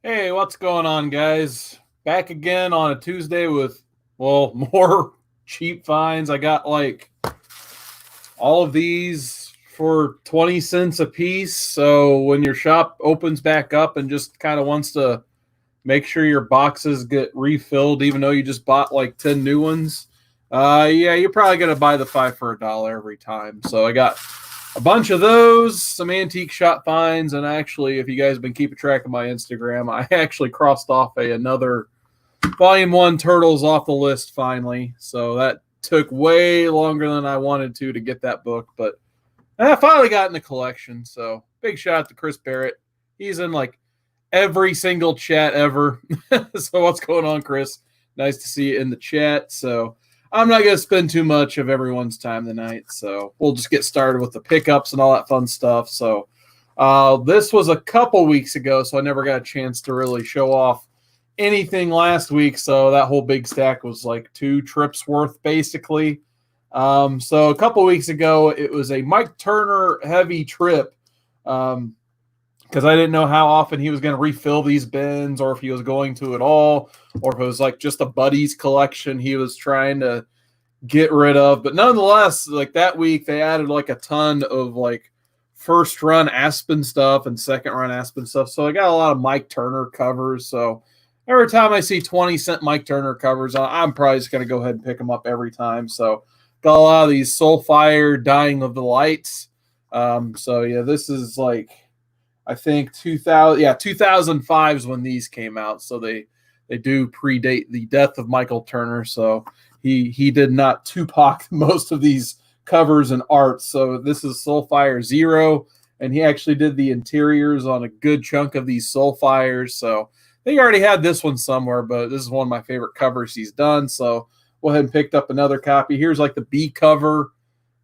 Hey, what's going on, guys? Back again on a Tuesday with, well, more cheap finds. I got like all of these for 20 cents a piece. So when your shop opens back up and just kind of wants to make sure your boxes get refilled, even though you just bought like 10 new ones, yeah, you're probably going to buy the five for $1 every time. So I got a bunch of those, some antique shop finds, and actually, if you guys have been keeping track of my Instagram, I actually crossed off another Volume 1 Turtles off the list finally. So that took way longer than I wanted to get that book, but I finally got in the collection. So big shout out to Chris Barrett. He's in like every single chat ever. So what's going on, Chris? Nice to see you in the chat. So I'm not going to spend too much of everyone's time tonight, so we'll just get started with the pickups and all that fun stuff. So this was a couple weeks ago, so I never got a chance to really show off anything last week, so that whole big stack was like 2 trips worth, basically. So a couple weeks ago, it was a Mike Turner heavy trip, because I didn't know how often he was going to refill these bins, or if he was going to at all, or if it was like just a buddies collection he was trying to get rid of. But nonetheless, like that week, they added like a ton of like first run Aspen stuff and second run Aspen stuff. So I got a lot of Mike Turner covers. So every time I see 20-cent Mike Turner covers, I'm probably just going to go ahead and pick them up every time. So got a lot of these Soulfire Dying of the Lights. So yeah, this is like, I think 2005 is when these came out. So they do predate the death of Michael Turner. So he did not Tupac most of these covers and art. So this is Soulfire Zero, and he actually did the interiors on a good chunk of these Soulfires. So I think I already had this one somewhere, but this is one of my favorite covers he's done. So go ahead and picked up another copy. Here's like the B cover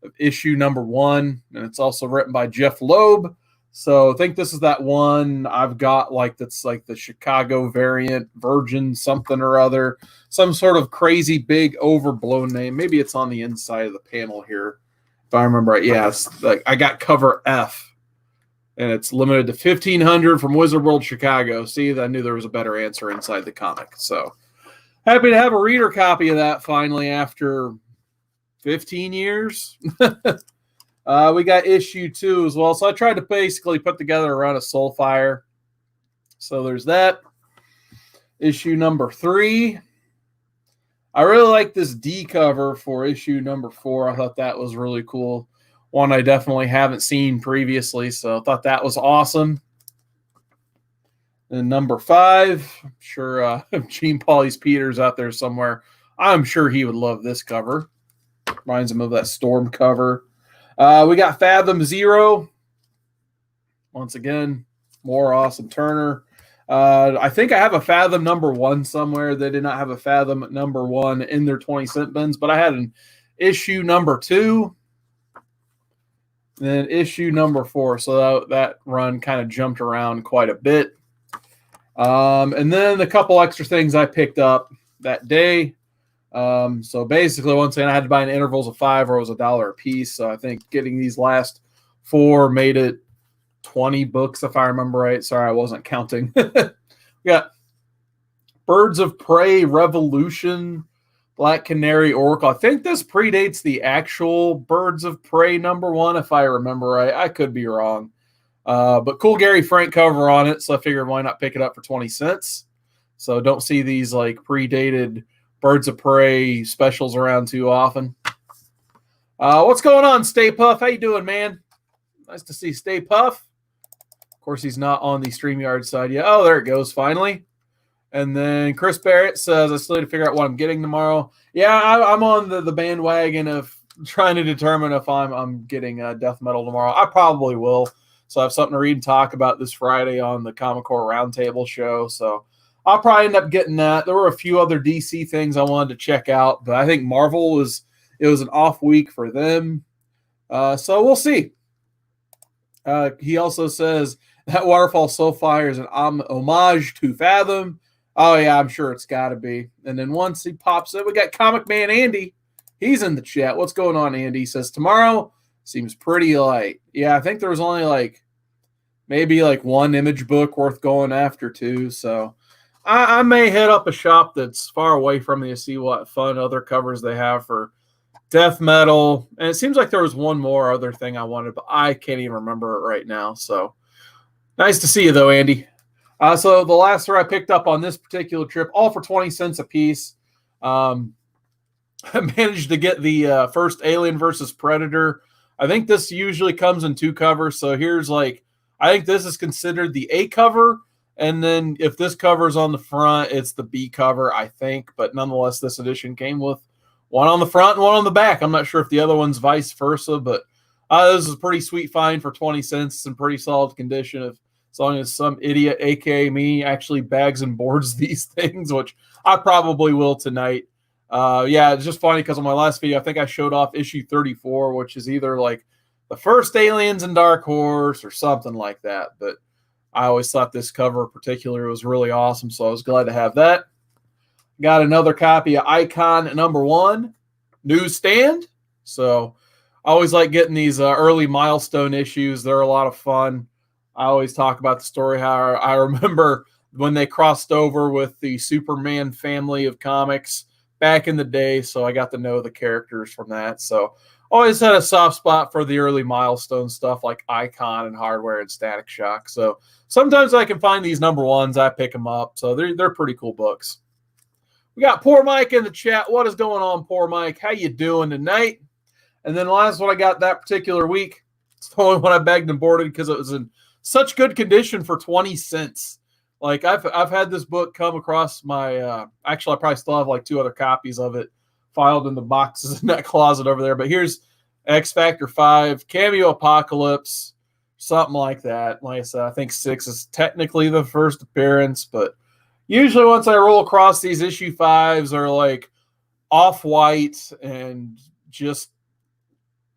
of issue number 1, and it's also written by Jeff Loeb. So I think this is that one I've got, like that's like the Chicago variant, Virgin something or other, some sort of crazy big overblown name. Maybe it's on the inside of the panel here, if I remember right. Yeah, it's like I got cover F, and it's limited to 1,500 from Wizard World Chicago. See, I knew there was a better answer inside the comic. So happy to have a reader copy of that finally after 15 years. We got issue 2 as well. So I tried to basically put together a run of Soulfire. So there's that. Issue number 3. I really like this D cover for issue number 4. I thought that was really cool. One I definitely haven't seen previously, so I thought that was awesome. And number 5, I'm sure Gene Pauley's Peters out there somewhere. I'm sure he would love this cover. Reminds him of that Storm cover. We got Fathom Zero. Once again, more awesome Turner. I think I have a Fathom number 1 somewhere. They did not have a Fathom number 1 in their 20-cent bins, but I had an issue number 2, and then issue number 4. So that run kind of jumped around quite a bit. And then a couple extra things I picked up that day. So basically, once again, I had to buy in intervals of 5, or it was $1 a piece. So I think getting these last 4 made it 20 books, if I remember right. Sorry, I wasn't counting. We got Birds of Prey Revolution, Black Canary Oracle. I think this predates the actual Birds of Prey number 1, if I remember right. I could be wrong. But cool Gary Frank cover on it, so I figured why not pick it up for 20 cents. So don't see these like predated Birds of Prey specials around too often. What's going on, Stay Puff? How you doing, man? Nice to see Stay Puff. Of course, he's not on the StreamYard side yet. Oh, there it goes, finally. And then Chris Barrett says, I still need to figure out what I'm getting tomorrow. Yeah, I'm on the bandwagon of trying to determine if I'm getting Death Metal tomorrow. I probably will. So I have something to read and talk about this Friday on the Comic Core Roundtable show. So I'll probably end up getting that. There were a few other DC things I wanted to check out, but I think Marvel was an off week for them. So we'll see. He also says that Waterfall Soulfire is an homage to Fathom. Oh, yeah, I'm sure it's got to be. And then once he pops in, we got Comic Man Andy. He's in the chat. What's going on, Andy? He says, tomorrow seems pretty light. Yeah, I think there was only like maybe like one image book worth going after too. So I may hit up a shop that's far away from me to see what fun other covers they have for death metal. And it seems like there was one more other thing I wanted, but I can't even remember it right now. So nice to see you though, Andy. So the last three I picked up on this particular trip, all for 20 cents a piece. I managed to get the first Alien versus Predator. I think this usually comes in two covers. So here's like, I think this is considered the A cover. And then if this cover's on the front, it's the B cover, I think. But nonetheless, this edition came with one on the front and one on the back. I'm not sure if the other one's vice versa, but this is a pretty sweet find for 20 cents. It's in pretty solid condition as long as some idiot, aka me, actually bags and boards these things, which I probably will tonight. Yeah, it's just funny because on my last video, I think I showed off issue 34, which is either like the first Aliens in Dark Horse or something like that. But I always thought this cover in particular was really awesome, so I was glad to have that. Got another copy of Icon #1 newsstand. So I always like getting these early milestone issues. They're a lot of fun. I always talk about the story how I remember when they crossed over with the Superman family of comics back in the day, so I got to know the characters from that. So always had a soft spot for the early milestone stuff like Icon and Hardware and Static Shock. So sometimes I can find these #1s, I pick them up. So they're pretty cool books. We got Poor Mike in the chat. What is going on, Poor Mike? How you doing tonight? And then the last one I got that particular week, it's the only one I bagged and boarded because it was in such good condition for 20 cents. Like I've had this book come across my actually I probably still have like 2 other copies of it filed in the boxes in that closet over there. But here's X Factor 5, Cameo Apocalypse, something like that. Like I said, I think 6 is technically the first appearance, but usually once I roll across these issue 5s are like off-white and just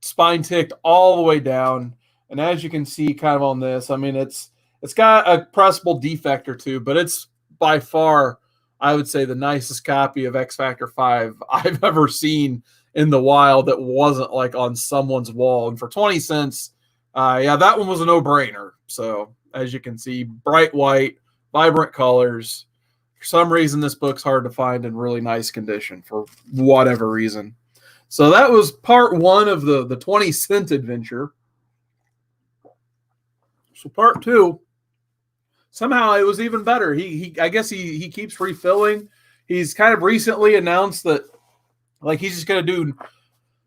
spine ticked all the way down. And as you can see kind of on this, I mean, it's got a pressable defect or two, but it's by far, I would say, the nicest copy of X Factor 5 I've ever seen in the wild that wasn't like on someone's wall. And for 20 cents, yeah, that one was a no-brainer. So as you can see, bright white, vibrant colors. For some reason, this book's hard to find in really nice condition for whatever reason. So that was part 1 of the 20-cent adventure. So part 2, somehow it was even better. I guess he keeps refilling. He's kind of recently announced that like he's just going to do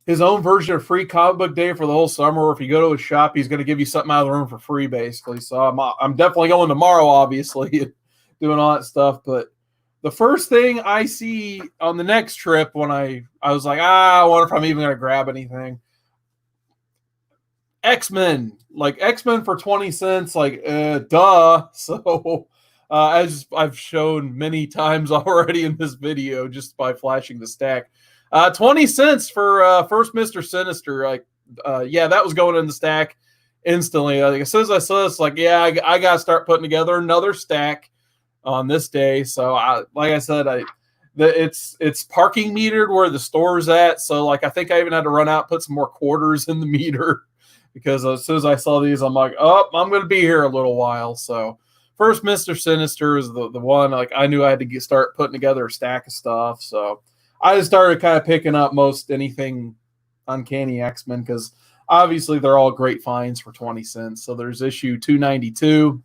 his own version of Free Comic Book Day for the whole summer. Or if you go to his shop, he's going to give you something out of the room for free, basically. So I'm definitely going tomorrow, obviously, doing all that stuff. But the first thing I see on the next trip when I was like, I wonder if I'm even going to grab anything. X-Men, like X-Men for 20 cents, like, duh. So as I've shown many times already in this video, just by flashing the stack, 20 cents for first Mr. Sinister. Like, yeah, that was going in the stack instantly. Like, as soon as I saw this, like, yeah, I got to start putting together another stack on this day. So like I said, it's parking metered where the store's at. So like, I think I even had to run out, put some more quarters in the meter. Because as soon as I saw these, I'm like, oh, I'm going to be here a little while. So first Mr. Sinister is the one, like I knew I had to start putting together a stack of stuff. So I just started kind of picking up most anything Uncanny X-Men because obviously they're all great finds for 20 cents. So there's issue 292,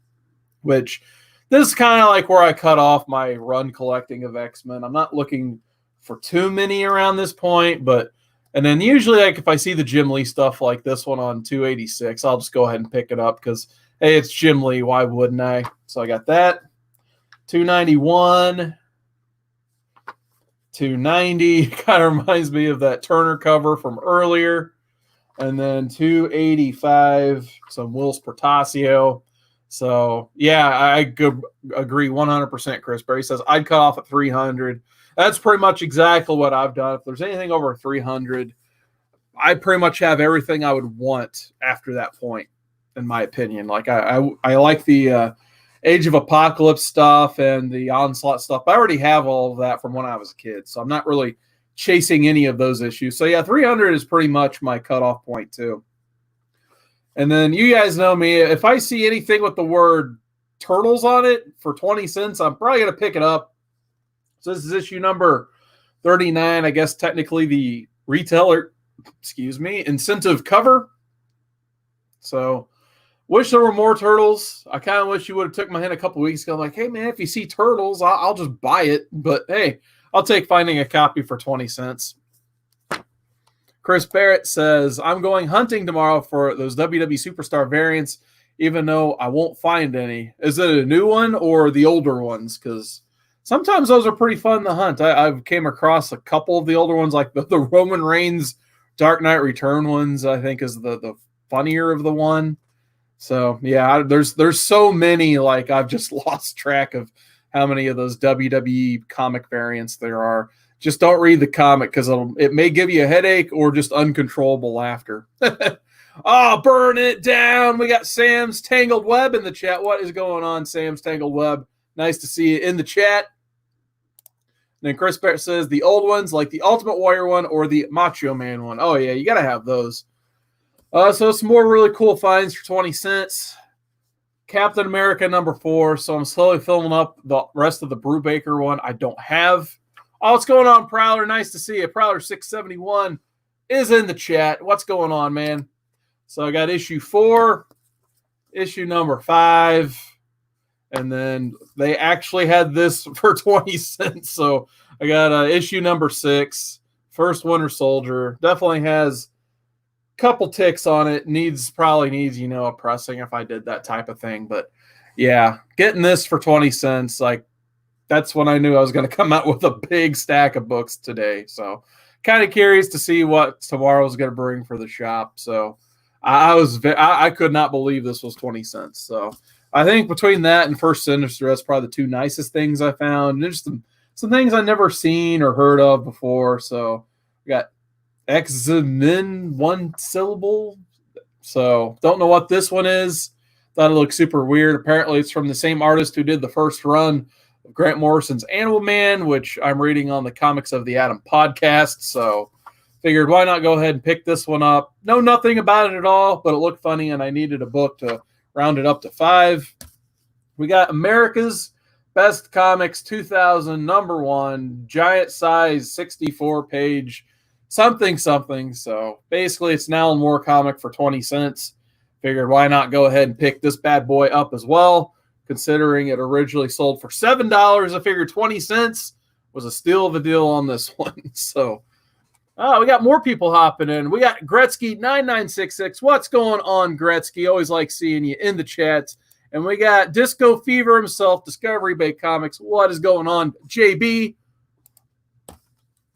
which this is kind of like where I cut off my run collecting of X-Men. I'm not looking for too many around this point, but and then usually, like if I see the Jim Lee stuff like this one on 286, I'll just go ahead and pick it up because, hey, it's Jim Lee. Why wouldn't I? So I got that. 291. 290. Kind of reminds me of that Turner cover from earlier. And then 285, some Wills Portacio. So, yeah, I could agree 100%, Chris Berry says, I'd cut off at 300. That's pretty much exactly what I've done. If there's anything over 300, I pretty much have everything I would want after that point, in my opinion. Like I like the Age of Apocalypse stuff and the Onslaught stuff. But I already have all of that from when I was a kid, so I'm not really chasing any of those issues. So yeah, 300 is pretty much my cutoff point too. And then you guys know me. If I see anything with the word turtles on it for 20 cents, I'm probably going to pick it up. So this is issue number 39. I guess technically the retailer, incentive cover. So wish there were more turtles. I kind of wish you would have took my hint a couple weeks ago. I'm like, hey, man, if you see turtles, I'll just buy it. But, hey, I'll take finding a copy for 20 cents. Chris Barrett says, I'm going hunting tomorrow for those WWE Superstar variants, even though I won't find any. Is it a new one or the older ones? Because sometimes those are pretty fun to hunt. I've came across a couple of the older ones, like the Roman Reigns Dark Knight Return ones, I think is the funnier of the one. So, yeah, there's so many, like I've just lost track of how many of those WWE comic variants there are. Just don't read the comic because it may give you a headache or just uncontrollable laughter. Oh, burn it down. We got Sam's Tangled Web in the chat. What is going on, Sam's Tangled Web? Nice to see you in the chat. And then Chris Barrett says the old ones, like the Ultimate Warrior one or the Macho Man one. Oh, yeah, you got to have those. So some more really cool finds for 20 cents. Captain America number 4. So I'm slowly filling up the rest of the Brubaker one I don't have. Oh, what's going on, Prowler? Nice to see you. Prowler 671 is in the chat. What's going on, man? So I got issue 4, issue number 5, and then they actually had this for 20 cents. So I got issue number 6, First Winter Soldier. Definitely has a couple ticks on it. Probably needs, a pressing if I did that type of thing. But yeah, getting this for 20 cents, like, that's when I knew I was going to come out with a big stack of books today. So kind of curious to see what tomorrow is going to bring for the shop. So I could not believe this was 20 cents. So I think between that and First Sinister, that's probably the two nicest things I found. There's some things I've never seen or heard of before. So we got X-Men, one syllable. So don't know what this one is. Thought it looked super weird. Apparently it's from the same artist who did the first run of Grant Morrison's Animal Man, which I'm reading on the Comics of the Atom podcast. So figured why not go ahead and pick this one up. Know nothing about it at all, but it looked funny and I needed a book to round it up to 5. We got America's Best Comics 2000 number 1, giant size 64-page something. So basically it's an Alan Moore comic for 20 cents. Figured why not go ahead and pick this bad boy up as well, considering it originally sold for $7. I figured 20 cents was a steal of a deal on this one. So we got more people hopping in. We got Gretzky9966. What's going on, Gretzky? Always like seeing you in the chats. And we got Disco Fever himself, Discovery Bay Comics. What is going on, JB?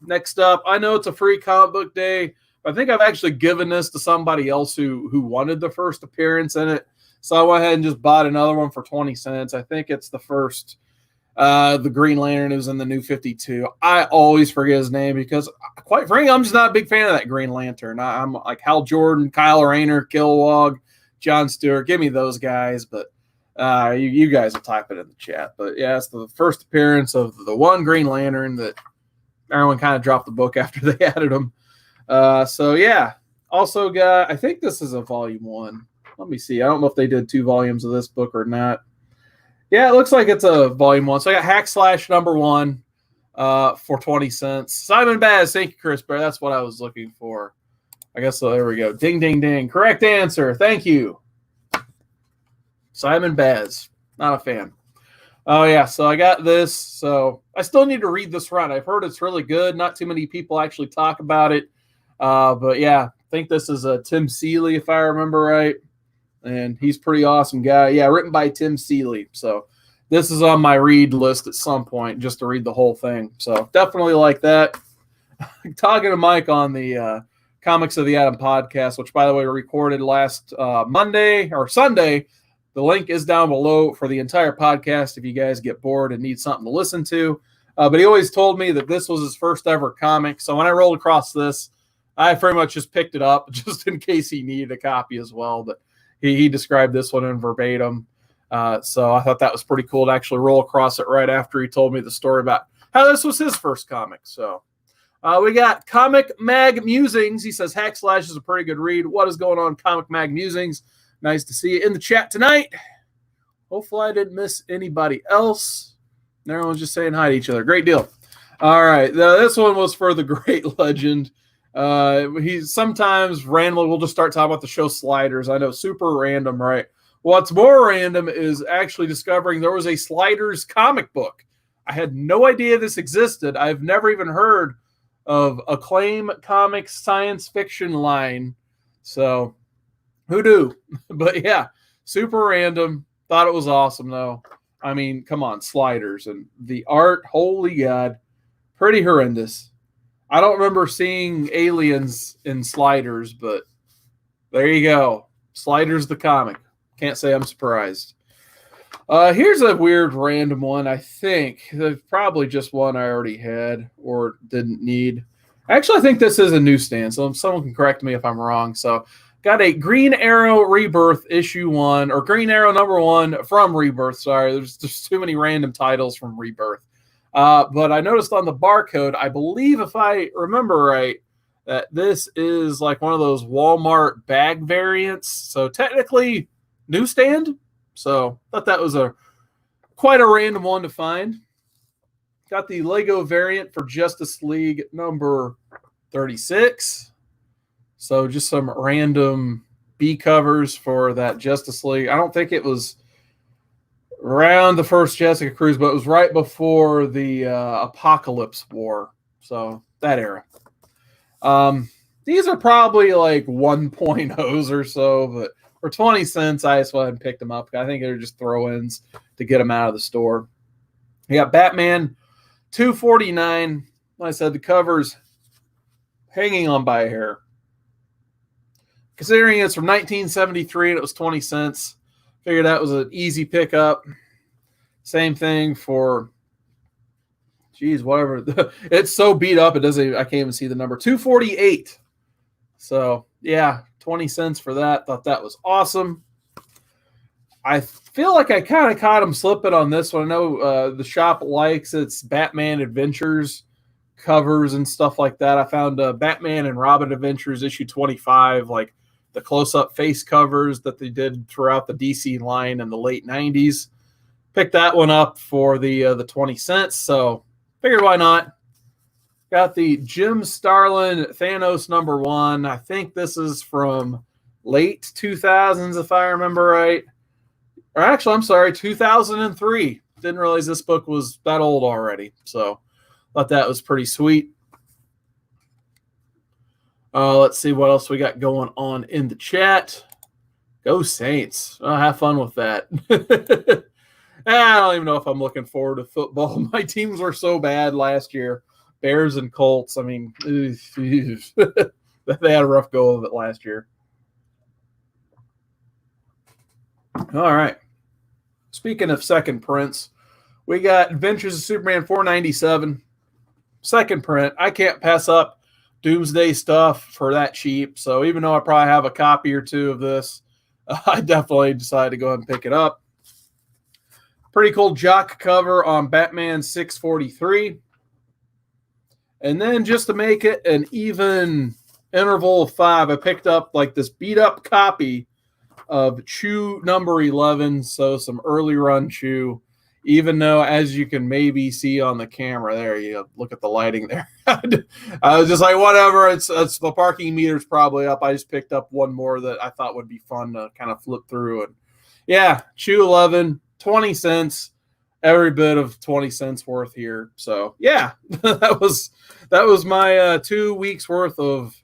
Next up, I know it's a free comic book day. I think I've actually given this to somebody else who wanted the first appearance in it. So I went ahead and just bought another one for 20 cents. I think it's the first, the Green Lantern who's in the New 52. I always forget his name because, quite frankly, I'm just not a big fan of that Green Lantern. I'm like Hal Jordan, Kyle Rayner, Kilowog, John Stewart. Give me those guys, but you guys will type it in the chat. But yeah, it's the first appearance of the one Green Lantern that everyone kind of dropped the book after they added him. So yeah, also got, I think this is a volume 1. Let me see. I don't know if they did 2 volumes of this book or not. Yeah, it looks like it's a volume 1. So I got Hack Slash number 1 for 20 cents. Simon Baz, thank you, Chris Bear. That's what I was looking for. I guess so. There we go. Ding, ding, ding. Correct answer. Thank you. Simon Baz. Not a fan. Oh, yeah. So I got this. So I still need to read this run. I've heard it's really good. Not too many people actually talk about it. But yeah, I think this is Tim Seeley, if I remember right. And he's a pretty awesome guy. Yeah, written by Tim Seeley. So this is on my read list at some point just to read the whole thing. So definitely like that. Talking to Mike on the Comics of the Atom podcast, which, by the way, recorded last Monday or Sunday. The link is down below for the entire podcast if you guys get bored and need something to listen to. But he always told me that this was his first ever comic. So when I rolled across this, I pretty much just picked it up just in case he needed a copy as well. But he described this one in verbatim. So I thought that was pretty cool to actually roll across it right after he told me the story about how this was his first comic. So We got Comic Mag Musings. He says, Hack Slash is a pretty good read. What is going on, Comic Mag Musings? Nice to see you in the chat tonight. Hopefully I didn't miss anybody else. Everyone's just saying hi to each other. Great deal. All right. This one was for the great legend. He's sometimes randomly, we'll just start talking about the show Sliders. I know, super random, right? What's more random is actually discovering there was a Sliders comic book. I had no idea this existed. I've never even heard of Acclaim Comics science fiction line. So, who knew? But yeah, super random. Thought it was awesome, though. I mean, come on, Sliders. And the art, holy God, pretty horrendous. I don't remember seeing aliens in Sliders, but there you go. Sliders the comic. Can't say I'm surprised. Here's a weird random one, I think. There's probably just one I already had or didn't need. Actually, I think this is a newsstand, so someone can correct me if I'm wrong. So, got a Green Arrow Rebirth issue 1, or Green Arrow number 1 from Rebirth. Sorry, there's too many random titles from Rebirth. But I noticed on the barcode, I believe if I remember right, that this is like one of those Walmart bag variants. So technically newsstand. So thought that was quite a random one to find. Got the Lego variant for Justice League number 36. So just some random B covers for that Justice League. I don't think it was around the first Jessica Cruz, but it was right before the Apocalypse War. So that era. These are probably like 1.0s or so, but for 20 cents, I just went and picked them up. I think they're just throw-ins to get them out of the store. You got Batman $2.49. Like I said, the cover's hanging on by a hair. Considering it's from 1973 and it was 20 cents, figured that was an easy pickup. Same thing for, whatever. It's so beat up, I can't even see the number. $2.48. So, yeah, 20 cents for that. Thought that was awesome. I feel like I kind of caught him slipping on this one. I know the shop likes its Batman Adventures covers and stuff like that. I found Batman and Robin Adventures issue 25, like the close-up face covers that they did throughout the DC line in the late 90s. Picked that one up for the 20 cents, so figured why not. Got the Jim Starlin Thanos number 1. I think this is from late 2000s, if I remember right. Or actually, I'm sorry, 2003. Didn't realize this book was that old already, so thought that was pretty sweet. Let's see what else we got going on in the chat. Go Saints. Have fun with that. I don't even know if I'm looking forward to football. My teams were so bad last year. Bears and Colts. I mean, they had a rough go of it last year. All right. Speaking of second prints, we got Adventures of Superman 497. Second print. I can't pass up Doomsday stuff for that cheap. So even though I probably have a copy or two of this, I definitely decided to go ahead and pick it up. Pretty cool jock cover on Batman 643. And then just to make it an even interval of 5, I picked up like this beat up copy of Chew number 11. So some early run Chew. Even though, as you can maybe see on the camera, there you go, look at the lighting there. I was just like, whatever, it's the parking meter's probably up. I just picked up one more that I thought would be fun to kind of flip through. And yeah, Chew 11, 20 cents, every bit of 20 cents worth here. So yeah, that was my 2 weeks worth of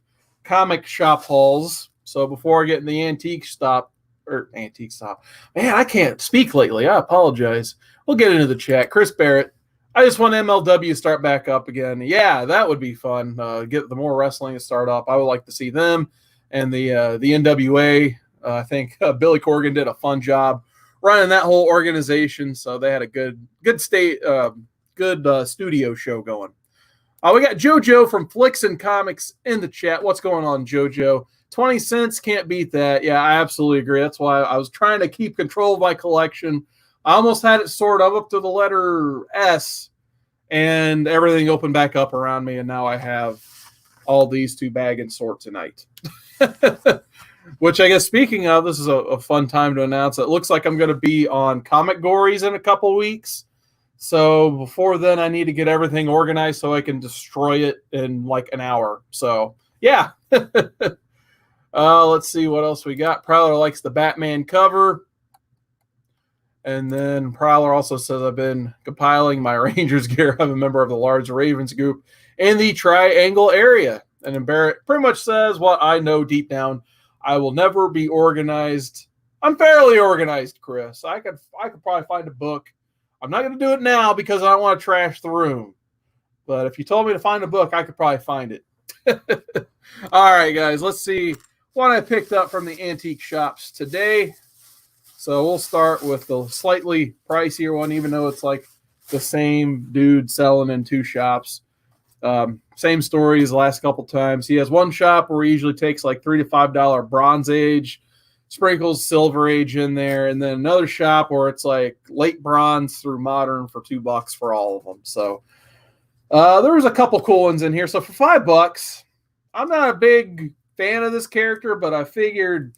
comic shop hauls. So before I get in the antique stop, man, I can't speak lately. I apologize. We'll get into the chat. Chris Barrett, I just want MLW to start back up again. Yeah, that would be fun. Get the more wrestling to start up. I would like to see them and the NWA. I think Billy Corgan did a fun job running that whole organization. So they had a good studio show going. We got JoJo from Flicks and Comics in the chat. What's going on, JoJo? 20 cents, can't beat that. Yeah, I absolutely agree. That's why I was trying to keep control of my collection. I almost had it sort of up to the letter S, and everything opened back up around me, and now I have all these to bag and sort tonight. Which I guess, speaking of, this is a fun time to announce. It looks like I'm going to be on Comic Gories in a couple weeks. So before then, I need to get everything organized so I can destroy it in like an hour. So, yeah. Let's see what else we got. Prowler likes the Batman cover. And then Prowler also says, I've been compiling my Rangers gear. I'm a member of the large Ravens group in the Triangle area. And then Barrett pretty much says what I know deep down. I will never be organized. I'm fairly organized, Chris. I could probably find a book. I'm not going to do it now because I don't want to trash the room. But if you told me to find a book, I could probably find it. All right, guys, let's see what I picked up from the antique shops today. So we'll start with the slightly pricier one, even though it's like the same dude selling in two shops. Same story as the last couple times. He has one shop where he usually takes like $3 to $5 Bronze Age, sprinkles Silver Age in there, and then another shop where it's like late Bronze through Modern for $2 for all of them. So there was a couple cool ones in here. So for $5, I'm not a big fan of this character, but I figured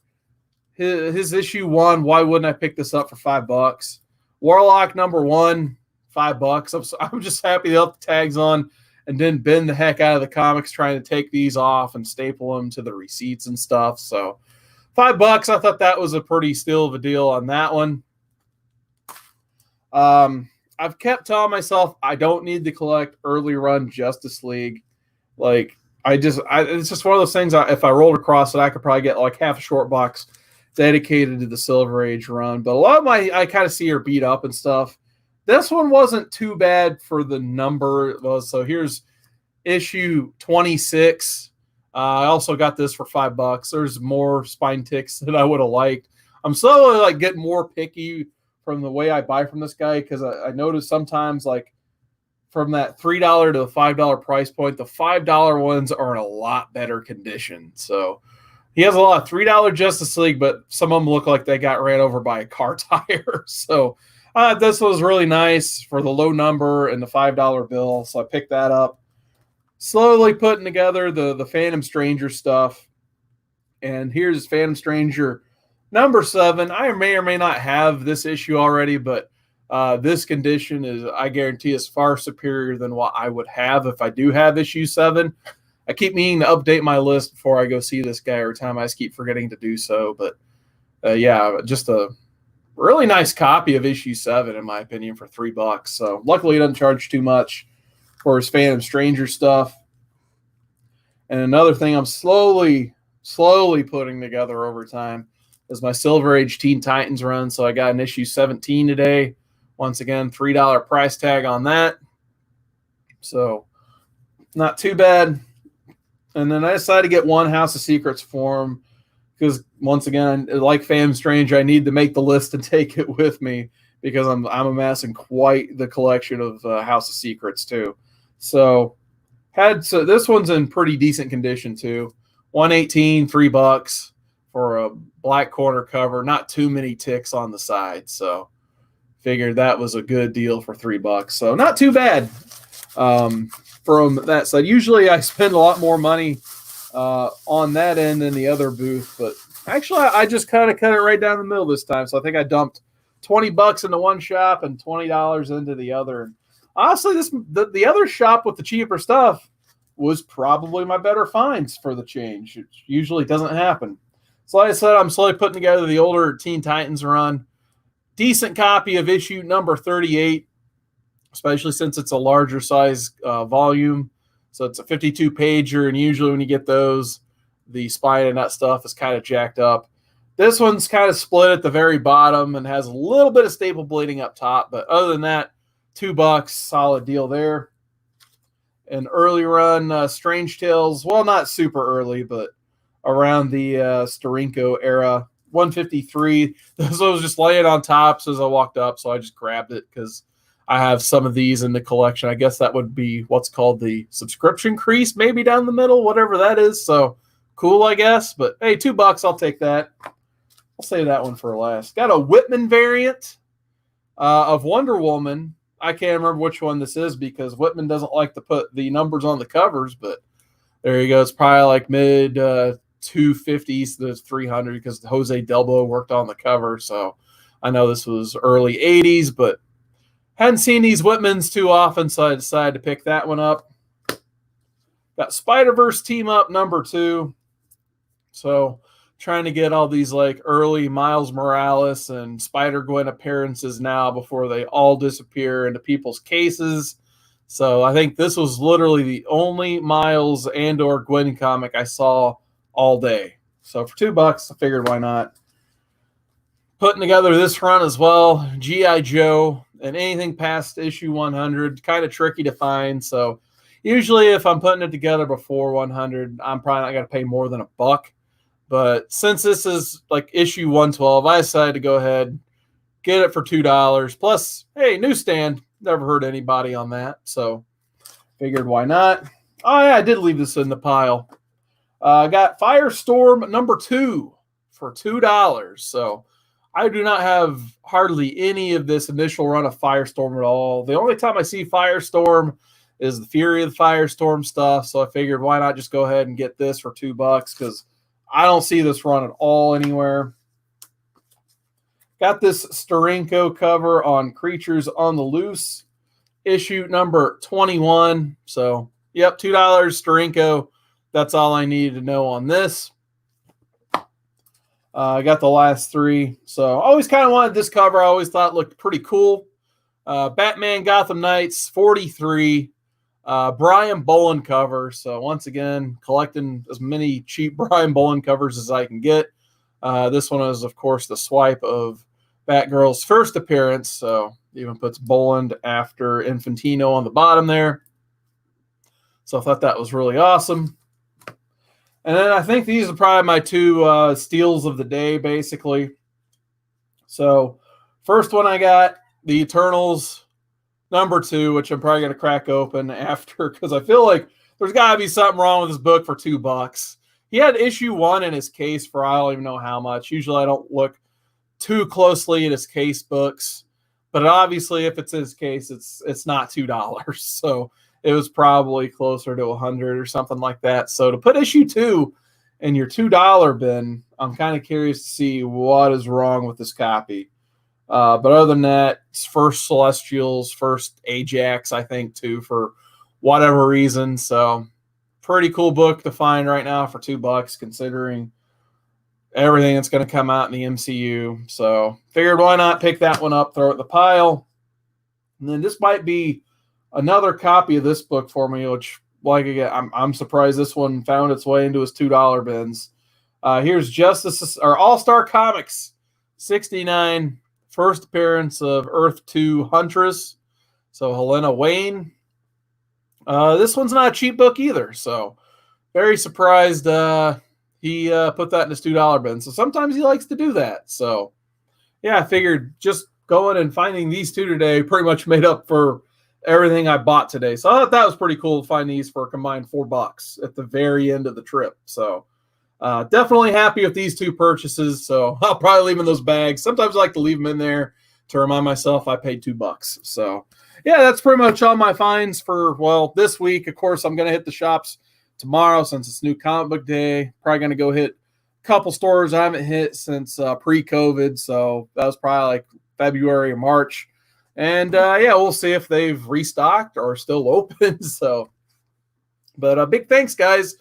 his issue 1, why wouldn't I pick this up for $5? Warlock number 1, $5. I'm just happy they left the tags on and didn't bend the heck out of the comics trying to take these off and staple them to the receipts and stuff. So $5, I thought that was a pretty steal of a deal on that one. I've kept telling myself I don't need to collect early run Justice League. Like, it's just one of those things. If I rolled across it, I could probably get like half a short box dedicated to the Silver Age run. But a lot of I kind of see are beat up and stuff. This one wasn't too bad for the number it was. So here's issue 26. I also got this for $5. There's more spine ticks that I would have liked. I'm slowly like getting more picky from the way I buy from this guy, because I notice sometimes like from that $3 to the $5 price point, the $5 ones are in a lot better condition. So he has a lot of $3 Justice League, but some of them look like they got ran over by a car tire. So this was really nice for the low number and the $5 bill. So I picked that up. Slowly putting together the Phantom Stranger stuff. And here's Phantom Stranger number 7. I may or may not have this issue already, but this condition is, I guarantee, is far superior than what I would have if I do have issue 7. I keep meaning to update my list before I go see this guy every time. I just keep forgetting to do so. But yeah, just a really nice copy of issue 7, in my opinion, for $3. So luckily, he doesn't charge too much for his Phantom Stranger stuff. And another thing I'm slowly putting together over time is my Silver Age Teen Titans run. So I got an issue 17 today. Once again, $3 price tag on that. So not too bad. And then I decided to get one House of Secrets for him, because once again, like Phantom Stranger, I need to make the list and take it with me, because I'm amassing quite the collection of House of Secrets too. So this one's in pretty decent condition too. 118, $3 for a black corner cover. Not too many ticks on the side, so figured that was a good deal for $3. So not too bad from that side. Usually I spend a lot more money on that end than the other booth, but actually I just kind of cut it right down the middle this time. So I think I dumped $20 into one shop and $20 into the other. And honestly, the other shop with the cheaper stuff was probably my better finds for the change. It usually doesn't happen. So like I said, I'm slowly putting together the older Teen Titans run. Decent copy of issue number 38, especially since it's a larger size volume. So it's a 52-pager, and usually when you get those, the spine and that stuff is kind of jacked up. This one's kind of split at the very bottom and has a little bit of staple bleeding up top, but other than that, $2, solid deal there. An early run Strange Tales, well, not super early, but around the Steranko era, 153. This was just laying on top as I walked up, so I just grabbed it because I have some of these in the collection. I guess that would be what's called the subscription crease, maybe down the middle, whatever that is. So cool, I guess. But hey, $2, I'll take that. I'll save that one for last. Got a Whitman variant of Wonder Woman. I can't remember which one this is because Whitman doesn't like to put the numbers on the covers, but there you go. It's probably like mid 250s to 300 because Jose Delbo worked on the cover. So I know this was early 80s, but hadn't seen these Whitmans too often, so I decided to pick that one up. Got Spider-Verse Team Up #2. So trying to get all these like early Miles Morales and Spider-Gwen appearances now before they all disappear into people's cases. So I think this was literally the only Miles and or Gwen comic I saw all day. So for $2, I figured why not. Putting together this run as well, G.I. Joe, and anything past issue 100, kind of tricky to find. So usually if I'm putting it together before 100, I'm probably not going to pay more than $1. But since this is like issue 112, I decided to go ahead, get it for $2. Plus, hey, newsstand, never hurt anybody on that. So figured why not. Oh yeah, I did leave this in the pile. I got Firestorm #2 for $2. So I do not have hardly any of this initial run of Firestorm at all. The only time I see Firestorm is the Fury of the Firestorm stuff. So I figured why not just go ahead and get this for $2 because I don't see this run at all anywhere. Got this Steranko cover on Creatures on the Loose, issue number 21. So, yep, $2 Steranko. That's all I needed to know on this. I got the last 3. So, I always kind of wanted this cover. I always thought it looked pretty cool. Batman Gotham Knights 43. Brian Bolin cover. So once again, collecting as many cheap Brian Bolin covers as I can get. This one is, of course, the swipe of Batgirl's first appearance. So even puts Bolin after Infantino on the bottom there. So I thought that was really awesome. And then I think these are probably my 2 steals of the day, basically. So first one I got, the Eternals #2, which I'm probably going to crack open after because I feel like there's got to be something wrong with this book for $2. He had issue 1 in his case for I don't even know how much. Usually I don't look too closely at his case books, but obviously if it's his case, it's not $2. So it was probably closer to 100 or something like that. So to put issue 2 in your $2 bin, I'm kind of curious to see what is wrong with this copy. But other than that, it's first Celestials, first Ajax, I think, too, for whatever reason. So pretty cool book to find right now for $2, considering everything that's going to come out in the MCU. So figured why not pick that one up, throw it in the pile. And then this might be another copy of this book for me, which, like again, I'm surprised this one found its way into his $2 bins. Here's Justice or All-Star Comics 69. First appearance of Earth 2 Huntress. So Helena Wayne. This one's not a cheap book either. So very surprised he put that in his $2 bin. So sometimes he likes to do that. So yeah, I figured just going and finding these 2 today pretty much made up for everything I bought today. So I thought that was pretty cool to find these for a combined $4 at the very end of the trip. So definitely happy with these 2 purchases, so I'll probably leave in those bags. Sometimes I like to leave them in there to remind myself I paid $2. So, yeah, that's pretty much all my finds for, well, this week. Of course, I'm going to hit the shops tomorrow since it's new comic book day. Probably going to go hit a couple stores I haven't hit since pre-COVID, so that was probably like February or March. And, yeah, we'll see if they've restocked or still open. So, but big thanks, guys,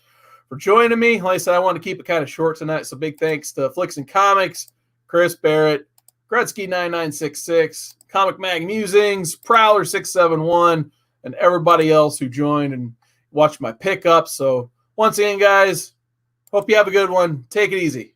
for joining me. Like I said, I wanted to keep it kind of short tonight, so big thanks to Flicks and Comics, Chris Barrett, Gretzky9966, Comic Mag Musings, Prowler671, and everybody else who joined and watched my pickups. So once again, guys, hope you have a good one. Take it easy.